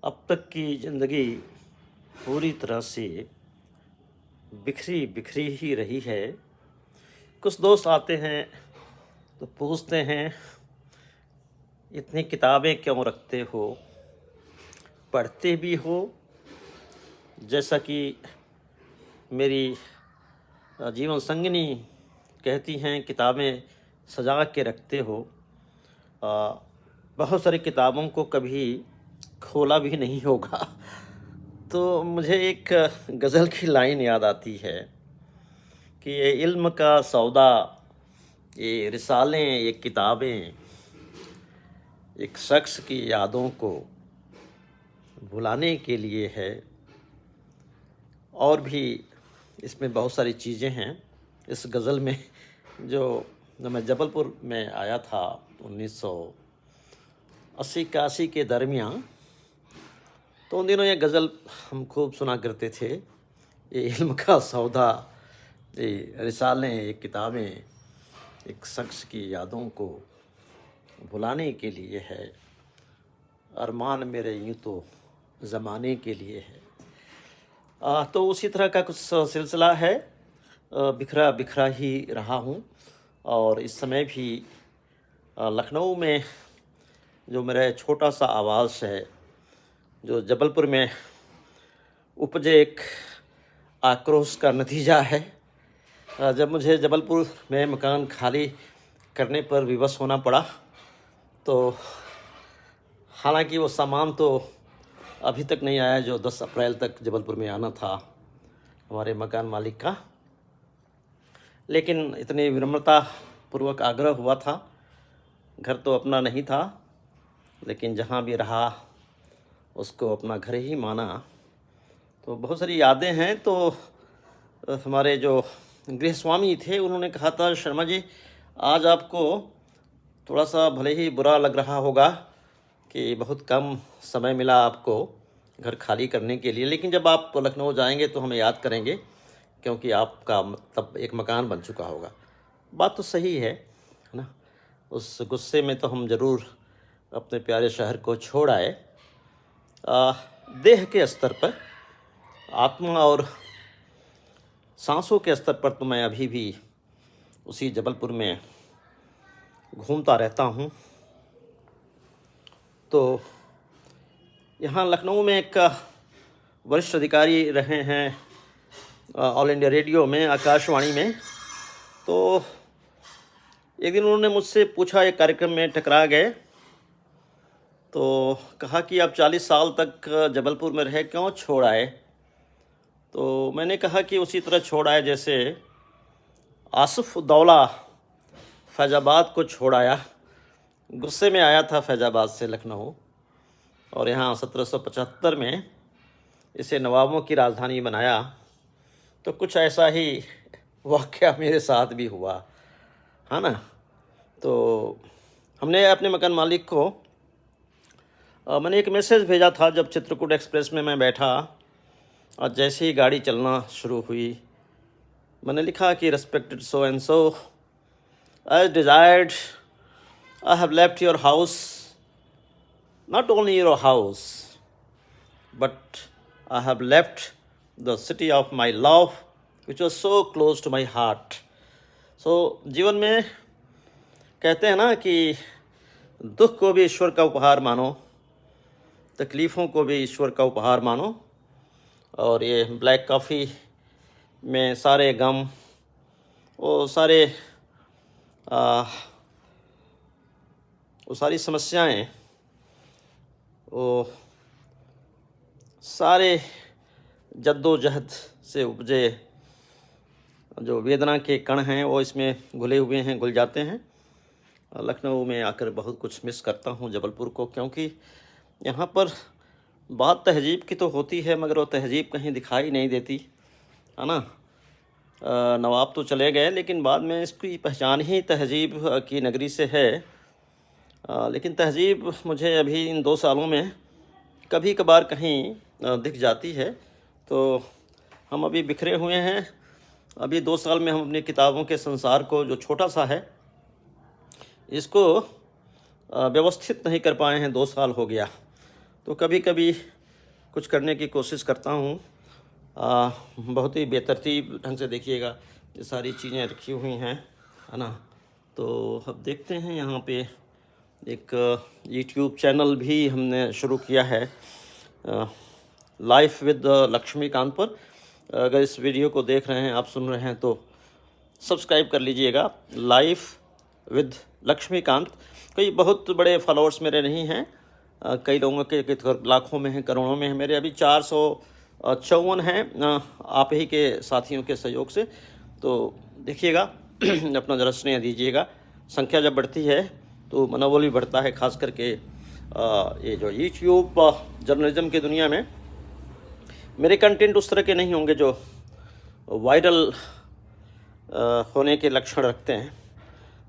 अब तक की ज़िंदगी पूरी तरह से बिखरी बिखरी ही रही है। कुछ दोस्त आते हैं तो पूछते हैं, इतनी किताबें क्यों रखते हो? पढ़ते भी हो? जैसा कि मेरी जीवन संगिनी कहती हैं, किताबें सजा के रखते हो। अ, बहुत सारी किताबों को कभी खोला भी नहीं होगा। तो मुझे एक गज़ल की लाइन याद आती है कि ये इल्म का सौदा, ये रिसालें, ये किताबें एक शख्स की यादों को भुलाने के लिए है। और भी इसमें बहुत सारी चीज़ें हैं इस गज़ल में। जब मैं जबलपुर में आया था 1980-81 के दरमियान, तो उन दिनों ये गज़ल हम खूब सुना करते थे। ये इल्म का सौदा, ये रिसालें, ये किताबें एक शख्स की यादों को भुलाने के लिए है। अरमान मेरे यूँ तो ज़माने के लिए है। तो उसी तरह का कुछ सिलसिला है। बिखरा बिखरा ही रहा हूँ। और इस समय भी लखनऊ में जो मेरा छोटा सा आवास है, जो जबलपुर में उपजे एक आक्रोश का नतीजा है। जब मुझे जबलपुर में मकान खाली करने पर विवश होना पड़ा, तो हालांकि वो सामान तो अभी तक नहीं आया जो 10 अप्रैल तक जबलपुर में आना था हमारे मकान मालिक का। लेकिन इतनी विनम्रता पूर्वक आग्रह हुआ था। घर तो अपना नहीं था, लेकिन जहाँ भी रहा उसको अपना घर ही माना। तो बहुत सारी यादें हैं। तो हमारे जो गृह स्वामी थे, उन्होंने कहा था, शर्मा जी आज आपको थोड़ा सा भले ही बुरा लग रहा होगा कि बहुत कम समय मिला आपको घर खाली करने के लिए, लेकिन जब आप लखनऊ जाएंगे तो हमें याद करेंगे, क्योंकि आपका तब एक मकान बन चुका होगा। बात तो सही है ना। उस गुस्से में तो हम ज़रूर अपने प्यारे शहर को छोड़ आए। देह के स्तर पर, आत्मा और सांसों के स्तर पर तो मैं अभी भी उसी जबलपुर में घूमता रहता हूँ। तो यहाँ लखनऊ में एक वरिष्ठ अधिकारी रहे हैं ऑल इंडिया रेडियो में, आकाशवाणी में। तो एक दिन उन्होंने मुझसे पूछा, एक कार्यक्रम में टकरा गए, तो कहा कि आप 40 साल तक जबलपुर में रहे, क्यों छोड़ आए? तो मैंने कहा कि उसी तरह छोड़ आए जैसे आसिफ उद्दौला फैज़ाबाद को छोड़ आया। गुस्से में आया था फैज़ाबाद से लखनऊ, और यहाँ 1775 में इसे नवाबों की राजधानी बनाया। तो कुछ ऐसा ही वाक़या मेरे साथ भी हुआ है ना। तो हमने अपने मकान मालिक को मैंने एक मैसेज भेजा था जब चित्रकूट एक्सप्रेस में मैं बैठा, और जैसे ही गाड़ी चलना शुरू हुई, मैंने लिखा कि respected so and so, as desired I have left your house, not only your house but I have left the city of my love which was so close to my heart. So जीवन में कहते हैं ना कि दुख को भी ईश्वर का उपहार मानो, तकलीफ़ों को भी ईश्वर का उपहार मानो। और ये ब्लैक कॉफ़ी में सारे गम, वो सारी समस्याएं, वो सारे जद्दोजहद से उपजे जो वेदना के कण हैं, वो इसमें घुले हुए हैं, घुल जाते हैं। लखनऊ में आकर बहुत कुछ मिस करता हूँ जबलपुर को, क्योंकि यहाँ पर बात तहजीब की तो होती है, मगर वो तहजीब कहीं दिखाई नहीं देती है ना। नवाब तो चले गए, लेकिन बाद में इसकी पहचान ही तहजीब की नगरी से है। लेकिन तहजीब मुझे अभी इन 2 सालों में कभी कभार कहीं दिख जाती है। तो हम अभी बिखरे हुए हैं। अभी 2 साल में हम अपनी किताबों के संसार को, जो छोटा सा है, इसको व्यवस्थित नहीं कर पाए हैं। 2 साल हो गया। तो कभी कभी कुछ करने की कोशिश करता हूँ। बहुत ही बेतरतीब ढंग से देखिएगा, ये सारी चीज़ें रखी हुई हैं, है ना। तो अब देखते हैं, यहाँ पे एक यूट्यूब चैनल भी हमने शुरू किया है, लाइफ विद लक्ष्मीकांत पर। अगर इस वीडियो को देख रहे हैं, आप सुन रहे हैं, तो सब्सक्राइब कर लीजिएगा, लाइफ विद लक्ष्मीकांत। कोई बहुत बड़े फॉलोअर्स मेरे नहीं हैं, कई लोगों के लाखों में हैं, करोड़ों में हैं। मेरे अभी 454 हैं, आप ही के साथियों के सहयोग से। तो देखिएगा, अपना ज़रा स्नेह दीजिएगा। संख्या जब बढ़ती है तो मनोबल भी बढ़ता है, खास करके ये जो यूट्यूब जर्नलिज्म की दुनिया में मेरे कंटेंट उस तरह के नहीं होंगे जो वायरल होने के लक्षण रखते हैं।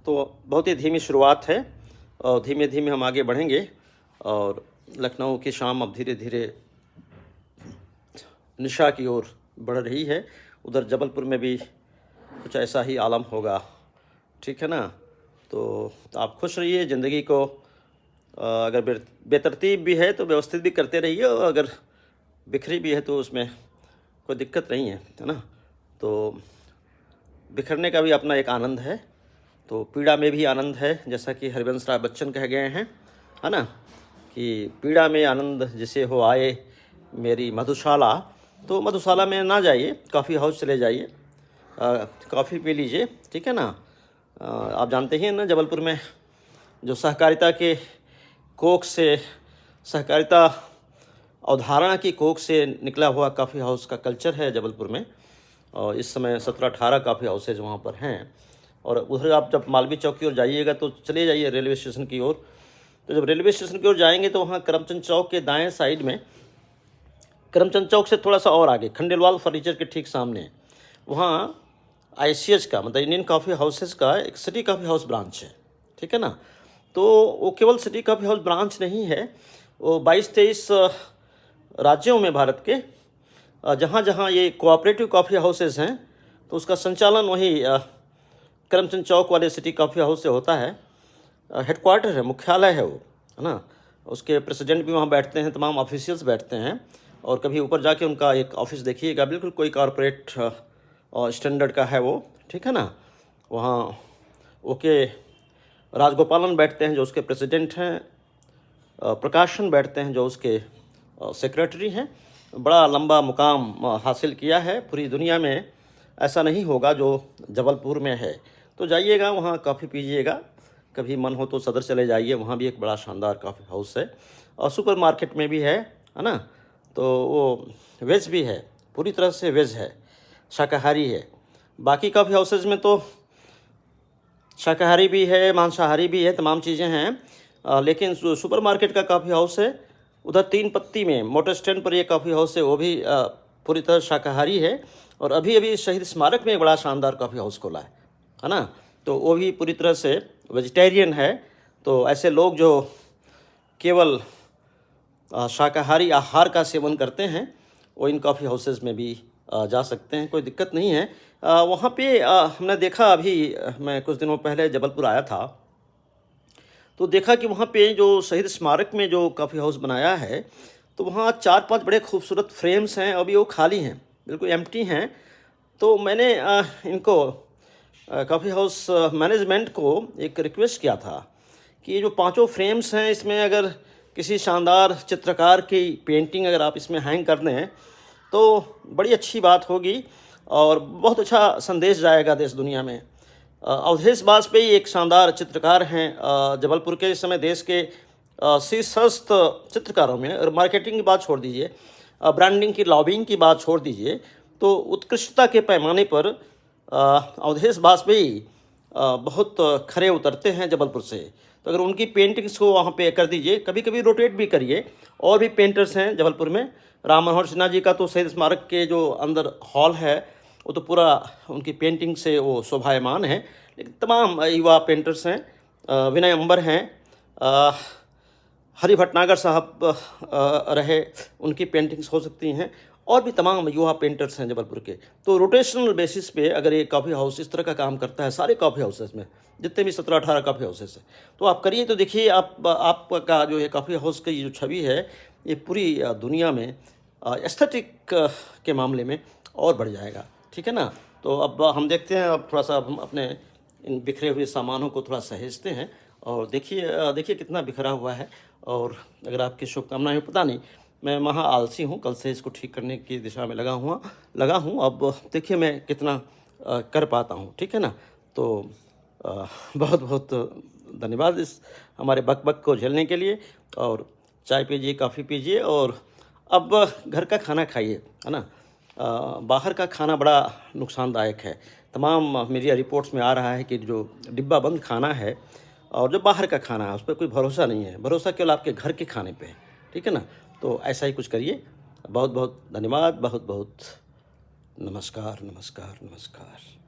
तो बहुत ही धीमी शुरुआत है और धीमे धीमे हम आगे बढ़ेंगे। और लखनऊ की शाम अब धीरे धीरे निशा की ओर बढ़ रही है। उधर जबलपुर में भी कुछ ऐसा ही आलम होगा, ठीक है ना। तो आप खुश रहिए, ज़िंदगी को अगर बेतरतीब भी है तो व्यवस्थित भी करते रहिए, और अगर बिखरी भी है तो उसमें कोई दिक्कत नहीं है ना। तो बिखरने का भी अपना एक आनंद है, तो पीड़ा में भी आनंद है, जैसा कि हरिवंश राय बच्चन कह गए हैं, है ना, कि पीड़ा में आनंद जिसे हो आए मेरी मधुशाला। तो मधुशाला में ना जाइए, कॉफ़ी हाउस चले जाइए, कॉफ़ी पी लीजिए, ठीक है ना। आप जानते ही हैं ना, जबलपुर में जो सहकारिता के कोख से, सहकारिता अवधारणा की कोख से निकला हुआ कॉफ़ी हाउस का कल्चर है जबलपुर में। और इस समय 17-18 कॉफ़ी हाउसेज वहाँ पर हैं। और उधर आप जब मालवीय चौक की ओर जाइएगा तो चले जाइए रेलवे स्टेशन की ओर। तो जब रेलवे स्टेशन की ओर जाएंगे तो वहाँ करमचंद चौक के दाएं साइड में, करमचंद चौक से थोड़ा सा और आगे, खंडेलवाल फर्नीचर के ठीक सामने, वहाँ ICH का, मतलब इंडियन कॉफ़ी हाउसेस का एक सिटी कॉफ़ी हाउस ब्रांच है, ठीक है ना। तो वो केवल सिटी कॉफ़ी हाउस ब्रांच नहीं है, वो 22-23 राज्यों में भारत के जहाँ जहाँ ये कोऑपरेटिव कॉफ़ी हाउसेस हैं, तो उसका संचालन वही करमचंद चौक वाले सिटी कॉफ़ी हाउस से होता है। हेडक्वार्टर है, मुख्यालय है वो, है ना। उसके प्रेसिडेंट भी वहाँ बैठते हैं, तमाम ऑफिशियल्स बैठते हैं। और कभी ऊपर जाके उनका एक ऑफिस देखिएगा, बिल्कुल कोई कॉरपोरेट स्टैंडर्ड का है वो, ठीक है ना। वहाँ ओके राजगोपालन बैठते हैं जो उसके प्रेसिडेंट हैं, प्रकाशन बैठते हैं जो उसके सेक्रेटरी हैं। बड़ा लंबा मुकाम हासिल किया है, पूरी दुनिया में ऐसा नहीं होगा जो जबलपुर में है। तो जाइएगा वहाँ, कॉफ़ी पीजिएगा, कभी मन हो तो सदर चले जाइए, वहाँ भी एक बड़ा शानदार कॉफ़ी हाउस है। और सुपर मार्केट में भी है ना। तो वो वेज भी है, पूरी तरह से वेज है, शाकाहारी है। बाकी कॉफ़ी हाउसेज में तो शाकाहारी भी है, मांसाहारी भी है, तमाम चीज़ें हैं। लेकिन सुपर मार्केट का कॉफ़ी हाउस है उधर 3 पत्ती में, मोटर स्टैंड पर ये कॉफ़ी हाउस है, वो भी पूरी तरह शाकाहारी है। और अभी अभी शहीद स्मारक में एक बड़ा शानदार कॉफ़ी हाउस खोला है ना। तो वो भी पूरी तरह से वेजिटेरियन है। तो ऐसे लोग जो केवल शाकाहारी आहार का सेवन करते हैं, वो इन कॉफ़ी हाउसेज में भी जा सकते हैं, कोई दिक्कत नहीं है। वहाँ पे हमने देखा, अभी मैं कुछ दिनों पहले जबलपुर आया था, तो देखा कि वहाँ पे जो शहीद स्मारक में जो कॉफ़ी हाउस बनाया है, तो वहाँ 4-5 बड़े खूबसूरत फ्रेम्स हैं, अभी वो खाली हैं, बिल्कुल एम्प्टी हैं। तो मैंने इनको कॉफ़ी हाउस मैनेजमेंट को एक रिक्वेस्ट किया था कि ये जो 5 फ्रेम्स हैं, इसमें अगर किसी शानदार चित्रकार की पेंटिंग अगर आप इसमें हैंग कर दें तो बड़ी अच्छी बात होगी और बहुत अच्छा संदेश जाएगा देश दुनिया में। अवधेश वाजपेयी एक शानदार चित्रकार हैं जबलपुर के, इस समय देश के शीर्षस्थ चित्रकारों में। और मार्केटिंग की बात छोड़ दीजिए, ब्रांडिंग की, लॉबिंग की बात छोड़ दीजिए, तो उत्कृष्टता के पैमाने पर अवधेश वाजपेयी बहुत खरे उतरते हैं जबलपुर से। तो अगर उनकी पेंटिंग्स को वहाँ पे कर दीजिए, कभी कभी रोटेट भी करिए। और भी पेंटर्स हैं जबलपुर में, राम मनोहर सिन्हा जी का तो शहीद स्मारक के जो अंदर हॉल है वो तो पूरा उनकी पेंटिंग से वो शोभायमान है। लेकिन तमाम युवा पेंटर्स हैं, विनय अंबर हैं, हरि भटनागर साहब रहे, उनकी पेंटिंग्स हो सकती हैं। और भी तमाम युवा पेंटर्स हैं जबलपुर के। तो रोटेशनल बेसिस पे अगर ये कॉफ़ी हाउस इस तरह का काम करता है, सारे कॉफ़ी हाउसेस में जितने भी 17-18 कॉफ़ी हाउसेस हैं, तो आप करिए तो देखिए आपका जो ये कॉफ़ी हाउस की जो छवि है ये पूरी दुनिया में एस्थेटिक के मामले में और बढ़ जाएगा, ठीक है ना। तो अब हम देखते हैं, अब थोड़ा-सा हम अपने इन बिखरे हुए सामानों को थोड़ा सहेजते हैं और देखिए कितना बिखरा हुआ है। और अगर आपकी शुभकामनाएँ पता नहीं, मैं महा आलसी हूँ, कल से इसको ठीक करने की दिशा में लगा हूँ। अब देखिए मैं कितना कर पाता हूँ, ठीक है ना। तो बहुत-बहुत धन्यवाद इस हमारे बक-बक को झेलने के लिए। और चाय पीजिए, कॉफ़ी पीजिए और अब घर का खाना खाइए, है ना। बाहर का खाना बड़ा नुकसानदायक है। तमाम मीडिया रिपोर्ट्स में आ रहा है कि जो डिब्बा बंद खाना है और जो बाहर का खाना है, उस पे कोई भरोसा नहीं है। भरोसा केवल आपके घर के खाने पे है, ठीक है ना। तो ऐसा ही कुछ करिए। बहुत-बहुत धन्यवाद, बहुत-बहुत नमस्कार, नमस्कार, नमस्कार।